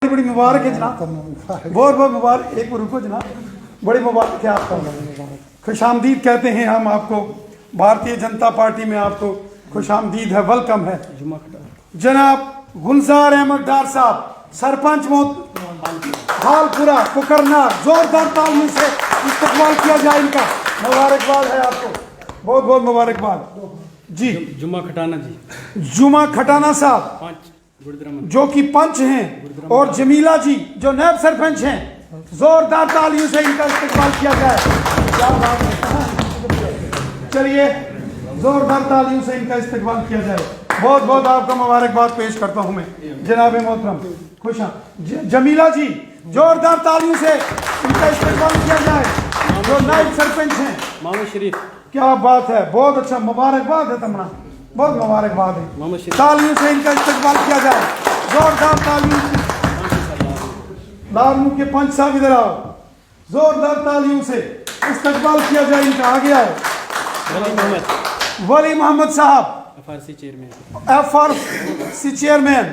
बड़ी मुबारक है जनाब, बहुत बहुत मुबारक। एक रुको जनाब, बड़ी मुबारक है आपका। खुशामदीद कहते हैं हम आपको, भारतीय जनता पार्टी में आपको खुशामदीद है, वेलकम है। जनाब गुलजार अहमद डार साहब, सरपंच हालपुरा पुकरना, जोरदार तालियों से इस्तकबाल किया जाए इनका। मुबारकबाद है आपको, बहुत बहुत मुबारकबाद जी। जुमा खटाना जी, जुमा खटाना साहब जो कि पंच हैं, और जमीला जी जो नायब सरपंच हैं, जोरदार तालियों से इनका इस्तकबाल किया जाए। क्या बात है, चलिए जोरदार तालियों से इनका इस्तकबाल किया जाए। बहुत बहुत आपका मुबारकबाद पेश करता हूं मैं जनाब मोहतरम खुश। जमीला जी जोरदार तालियों से इनका इस्तकबाल किया जाए, जो नायब सरपंच हैं मोहम्मद शरीफ। क्या बात है, बहुत अच्छा, मुबारकबाद है तमन्ना, बहुत मुबारकबाद है। तालियों से इनका इस्तकबाल किया जाए, जोरदार तालियों से। लालमू के पंच साहब इधर आओ, जोरदार तालियों से इस्तकबाल किया जाए इनका। आगे आओ, वली मोहम्मद साहब FRC चेयरमैन,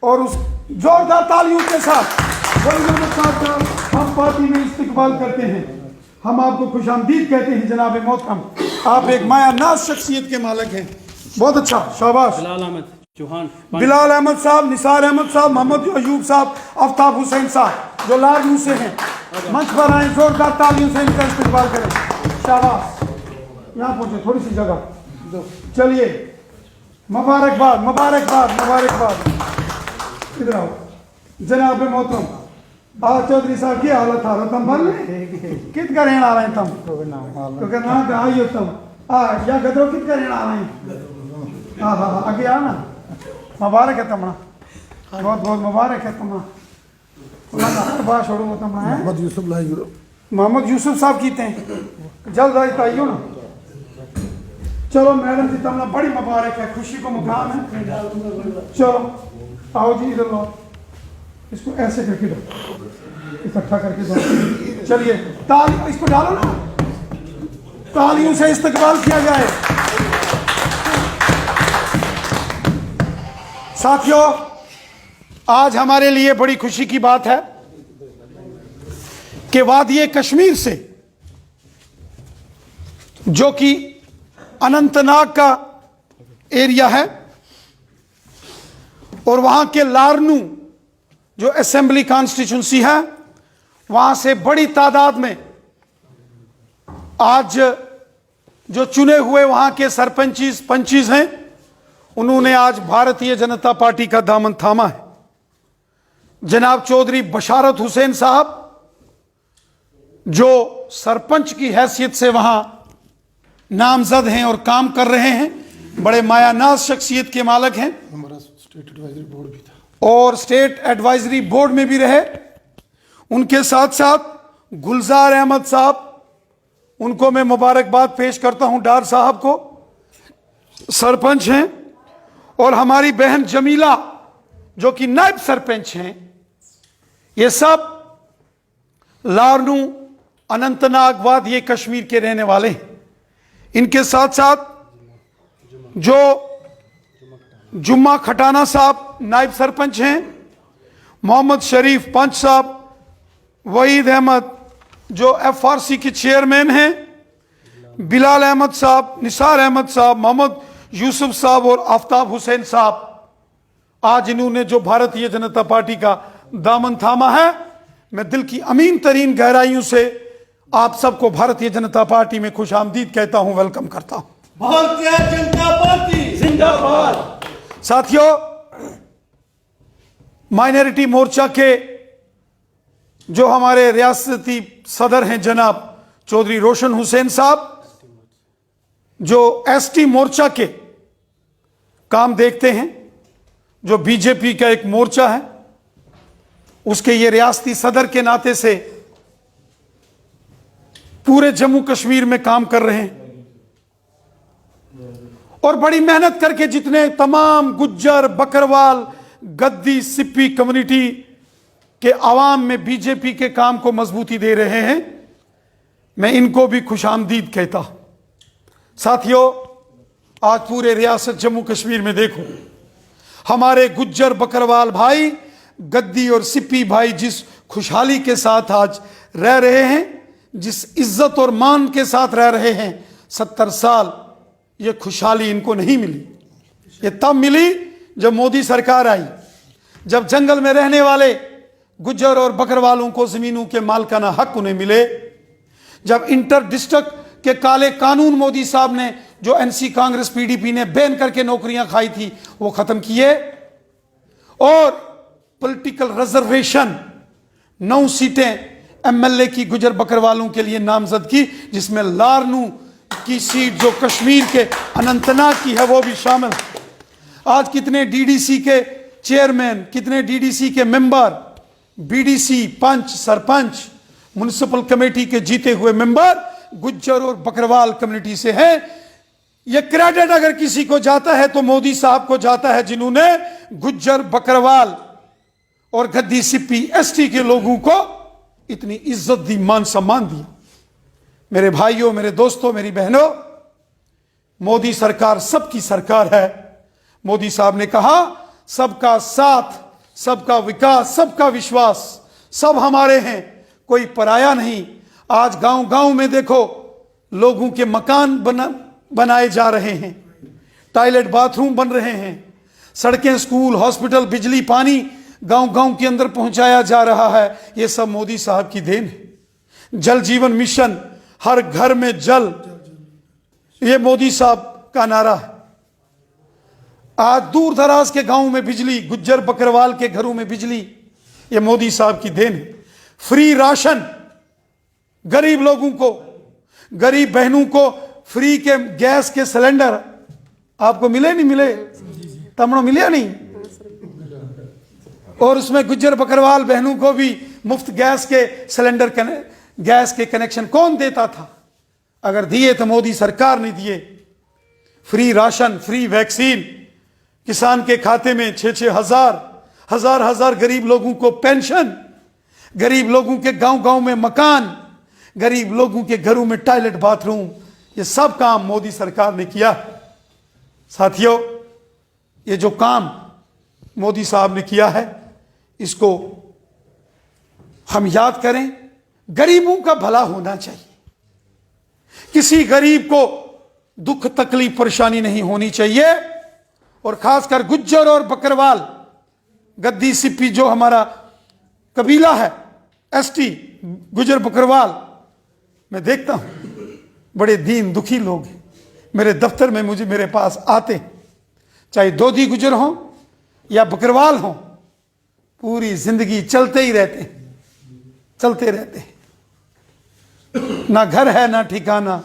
और उस जोरदार तालियों के साथ वली मोहम्मद साहब का हम पार्टी में इस्तकबाल करते हैं। हम आपको खुशामदीद कहते हैं जनाब मोहतरम, आप एक माया नाज शख्सियत के मालिक हैं। बहुत अच्छा, शाबाश। बिलाल अहमद चौहान, बिलाल अहमद साहब, निसार अहमद साहब, मोहम्मद अयूब साहब, आफ्ताब हुसैन साहब जो लालमू से हैं, मंच पर आए, जोरदार तालियों से इनका इस्तकबाल करें। शाबाश, यहाँ पहुंचे, थोड़ी सी जगह दो। चलिए, मुबारकबाद मुबारकबाद मुबारकबाद। इधर आओ जनाब मोहतरम। चौधरी साहब की हालत तम बन कित का रहना आ रहे हैं तम तो कहना आइयो तम या गदरो कित का रहना आ रहे हैं। हाँ आगे आ ना, मुबारक है तमना, बहुत बहुत मुबारक है तमना। बात छोड़ो तमना है मोहम्मद यूसुफ साहब कीते हैं, जल्द आइयो ना। चलो मैडम जी तमना बड़ी मुबारक है, खुशी को मुकाम है। चलो आओ जी इधर लो, इसको ऐसे करके दो, इकट्ठा करके दो। चलिए ताली इसको डालो ना, तालियों से इस्तकबाल किया जाए। साथियों, आज हमारे लिए बड़ी खुशी की बात है कि वादी कश्मीर से, जो कि अनंतनाग का एरिया है, और वहां के लारनू जो असेंबली कॉन्स्टिट्यूंसी है, वहां से बड़ी तादाद में आज जो चुने हुए वहां के सरपंचीज पंचीज हैं, उन्होंने आज भारतीय जनता पार्टी का दामन थामा है। जनाब चौधरी बशारत हुसैन साहब जो सरपंच की हैसियत से वहां नामजद हैं और काम कर रहे हैं, बड़े मायानाज शख्सियत के मालिक हैं। हमारा स्टेट एडवाइजरी बोर्ड भी था, और स्टेट एडवाइजरी बोर्ड में भी रहे। उनके साथ साथ गुलजार अहमद साहब, उनको मैं मुबारकबाद पेश करता हूं, डार साहब को, सरपंच हैं। और हमारी बहन जमीला जो कि नायब सरपंच हैं। ये सब लारनू अनंतनाग वादी कश्मीर के रहने वाले हैं। इनके साथ साथ जो जुम्मा खटाना साहब नायब सरपंच हैं, मोहम्मद शरीफ पंच साहब, वहीद अहमद जो FRC के चेयरमैन हैं, बिलाल अहमद साहब, निसार अहमद साहब, मोहम्मद यूसुफ साहब और आफ्ताब हुसैन साहब, आज इन्होंने जो भारतीय जनता पार्टी का दामन थामा है, मैं दिल की अमीन तरीन गहराइयों से आप सबको भारतीय जनता पार्टी में खुश आमदीद कहता हूं, वेलकम करता हूं। भारतीय जनता पार्टी जिंदाबाद। साथियों, माइनॉरिटी मोर्चा के जो हमारे रियासती सदर हैं जनाब चौधरी रोशन हुसैन साहब, जो ST मोर्चा के काम देखते हैं, जो BJP का एक मोर्चा है, उसके ये रियासती सदर के नाते से पूरे जम्मू कश्मीर में काम कर रहे हैं, और बड़ी मेहनत करके जितने तमाम गुज्जर बकरवाल गद्दी सिप्पी कम्युनिटी के आवाम में BJP के काम को मजबूती दे रहे हैं, मैं इनको भी खुशामदीद कहता हूं। साथियों, आज पूरे रियासत जम्मू कश्मीर में देखो, हमारे गुज्जर बकरवाल भाई गद्दी और सिप्पी भाई जिस खुशहाली के साथ आज रह रहे हैं, जिस इज्जत और मान के साथ रह रहे हैं, 70 साल ये खुशहाली इनको नहीं मिली। ये तब मिली जब मोदी सरकार आई, जब जंगल में रहने वाले गुज्जर और बकरवालों को जमीनों के मालिकाना हक उन्हें मिले, जब इंटर डिस्ट्रिक्ट के काले कानून मोदी साहब ने, जो एनसी कांग्रेस पीडीपी ने बैन करके नौकरियां खाई थी, वो खत्म किए, और पॉलिटिकल रिजर्वेशन 9 सीटें एमएलए की गुजर बकरवालों के लिए नामजद की, जिसमें लारनू की सीट जो कश्मीर के अनंतनाग की है वो भी शामिल। आज कितने डीडीसी के चेयरमैन, कितने डीडीसी के मेंबर, बीडीसी, पंच, सरपंच, म्युनिसिपल कमेटी के जीते हुए मेंबर गुज्जर और बकरवाल कम्युनिटी से हैं। यह क्रेडिट अगर किसी को जाता है तो मोदी साहब को जाता है, जिन्होंने गुज्जर, बकरवाल और गद्दी, सिप्पी, एसटी के लोगों को इतनी इज्जत दी, मान सम्मान दिया। मेरे भाइयों, मेरे दोस्तों, मेरी बहनों, मोदी सरकार सबकी सरकार है। मोदी साहब ने कहा सबका साथ, सबका विकास, सबका विश्वास, सब हमारे हैं, कोई पराया नहीं। आज गांव गांव में देखो लोगों के मकान बनाए जा रहे हैं, टॉयलेट बाथरूम बन रहे हैं, सड़कें, स्कूल, हॉस्पिटल, बिजली, पानी गांव गांव के अंदर पहुंचाया जा रहा है। ये सब मोदी साहब की देन है। जल जीवन मिशन, हर घर में जल, ये मोदी साहब का नारा है। आज दूर दराज के गांव में बिजली, गुज्जर बकरवाल के घरों में बिजली, ये मोदी साहब की देन है। फ्री राशन गरीब लोगों को, गरीब बहनों को फ्री के गैस के सिलेंडर आपको मिले नहीं मिले? तमड़ो मिले नहीं? और उसमें गुज्जर बकरवाल बहनों को भी मुफ्त गैस के सिलेंडर, गैस के कनेक्शन कौन देता था? अगर दिए तो मोदी सरकार ने दिए। फ्री राशन, फ्री वैक्सीन, किसान के खाते में 6-6 हजार गरीब लोगों को पेंशन, गरीब लोगों के गांव गांव में मकान, गरीब लोगों के घरों में टॉयलेट बाथरूम, ये सब काम मोदी सरकार ने किया। साथियों, ये जो काम मोदी साहब ने किया है, इसको हम याद करें। गरीबों का भला होना चाहिए, किसी गरीब को दुख, तकलीफ, परेशानी नहीं होनी चाहिए। और खासकर गुज्जर और बकरवाल, गद्दी, सिप्पी जो हमारा कबीला है, एसटी, गुज्जर बकरवाल, मैं देखता हूं बड़े दीन दुखी लोग हैं। मेरे दफ्तर में मेरे पास आते हैं, चाहे दोधी गुज्जर हों या बकरवाल हों, पूरी जिंदगी चलते ही रहते हैं, चलते रहते हैं। ना घर है ना ठिकाना,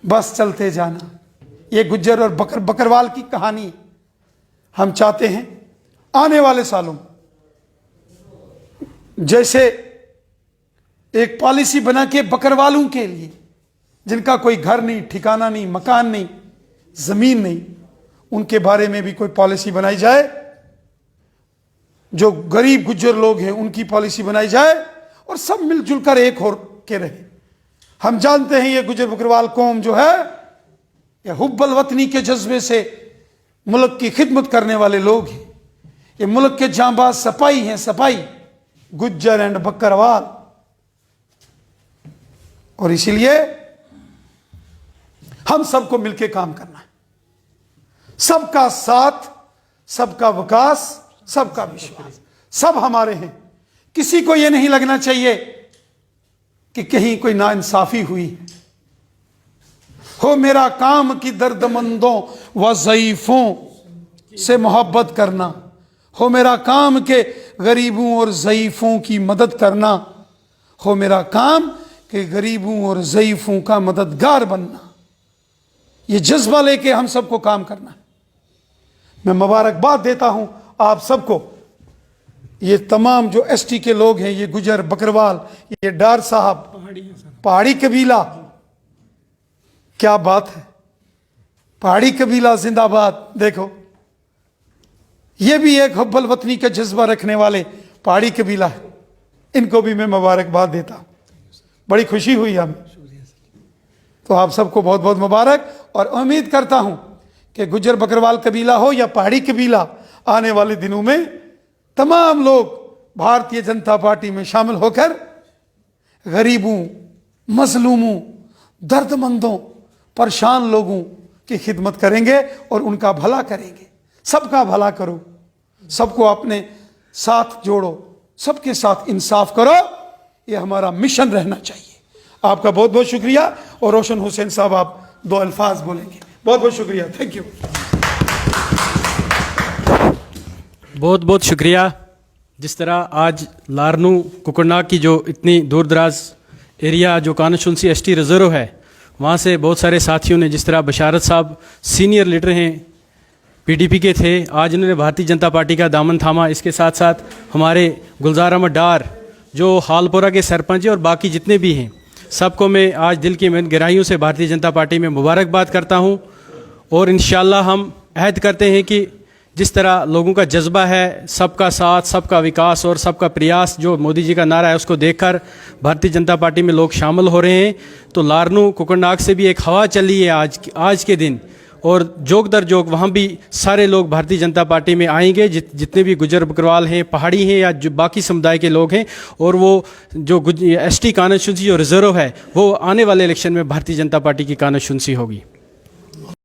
बस चलते जाना। ये गुज्जर और बकरवाल की कहानी। हम चाहते हैं आने वाले सालों जैसे एक पॉलिसी बना के बकरवालों के लिए, जिनका कोई घर नहीं, ठिकाना नहीं, मकान नहीं, जमीन नहीं, उनके बारे में भी कोई पॉलिसी बनाई जाए। जो गरीब गुज्जर लोग हैं उनकी पॉलिसी बनाई जाए और सब मिलजुल कर एक हो के रहे। हम जानते हैं ये गुज्जर बकरवाल कौम जो है, ये हुब्बल वतनी के जज्बे से मुल्क की खिदमत करने वाले लोग हैं। ये मुल्क के जांबाज सपाई हैं, सपाई, गुज्जर एंड बकरवाल। और इसीलिए हम सबको मिलकर काम करना है। सबका साथ, सबका विकास, सबका विश्वास, सब हमारे हैं। किसी को यह नहीं लगना चाहिए कि कहीं कोई नाइंसाफी हुई हो। मेरा काम की दर्दमंदों व ज़ईफों से मोहब्बत करना हो, मेरा काम के गरीबों और ज़ईफों की मदद करना हो, मेरा काम के गरीबों और ज़ईफों का मददगार बनना। ये जज्बा लेके हम सबको काम करना है। मैं मुबारकबाद देता हूं आप सबको। ये तमाम जो एसटी के लोग हैं, ये गुजर बकरवाल, ये डार साहब, पहाड़ी कबीला, क्या बात है, पहाड़ी कबीला जिंदाबाद। देखो, ये भी एक हुब्बल वतनी का जज्बा रखने वाले पहाड़ी कबीला है। इनको भी मैं मुबारकबाद देता हूं। बड़ी खुशी हुई हमें। तो आप सबको बहुत बहुत मुबारक। और उम्मीद करता हूं कि गुज्जर बकरवाल कबीला हो या पहाड़ी कबीला, आने वाले दिनों में तमाम लोग भारतीय जनता पार्टी में शामिल होकर गरीबों, मजलूमों, दर्दमंदों, परेशान लोगों की खिदमत करेंगे और उनका भला करेंगे। सबका भला करो, सबको अपने साथ जोड़ो, सबके साथ इंसाफ करो, ये हमारा मिशन रहना चाहिए। आपका बहुत बहुत शुक्रिया। और रोशन हुसैन साहब आप दो अल्फाज बोलेंगे। बहुत बहुत शुक्रिया, थैंक यू। बहुत बहुत शुक्रिया। जिस तरह आज लारनू कुकरनाग की जो इतनी दूर दराज एरिया जो कॉन्स्टिट्यूंसी एसटी रिजर्व है, वहाँ से बहुत सारे साथियों ने, जिस तरह बशारत साहब सीनियर लीडर हैं, पीडीपी के थे, आज उन्होंने भारतीय जनता पार्टी का दामन थामा। इसके साथ साथ हमारे गुलजार अहमद डार जो हालपुरा के सरपंच हैं और बाकी जितने भी हैं, सबको मैं आज दिल की गहराइयों से भारतीय जनता पार्टी में मुबारकबाद करता हूं। और इंशाअल्लाह हम अहद करते हैं कि जिस तरह लोगों का जज्बा है, सबका साथ, सबका विकास और सबका प्रयास, जो मोदी जी का नारा है, उसको देखकर भारतीय जनता पार्टी में लोग शामिल हो रहे हैं। तो लारनू कुकरनाग से भी एक हवा चली है आज के दिन, और जोग दर जोग वहाँ भी सारे लोग भारतीय जनता पार्टी में आएंगे, जितने भी गुजर बकरवाल हैं, पहाड़ी हैं या जो बाकी समुदाय के लोग हैं। और वो जो एसटी कॉन्स्टिट्यूंसी जो रिजर्व है, वो आने वाले इलेक्शन में भारतीय जनता पार्टी की कॉन्स्टिट्यूंसी होगी।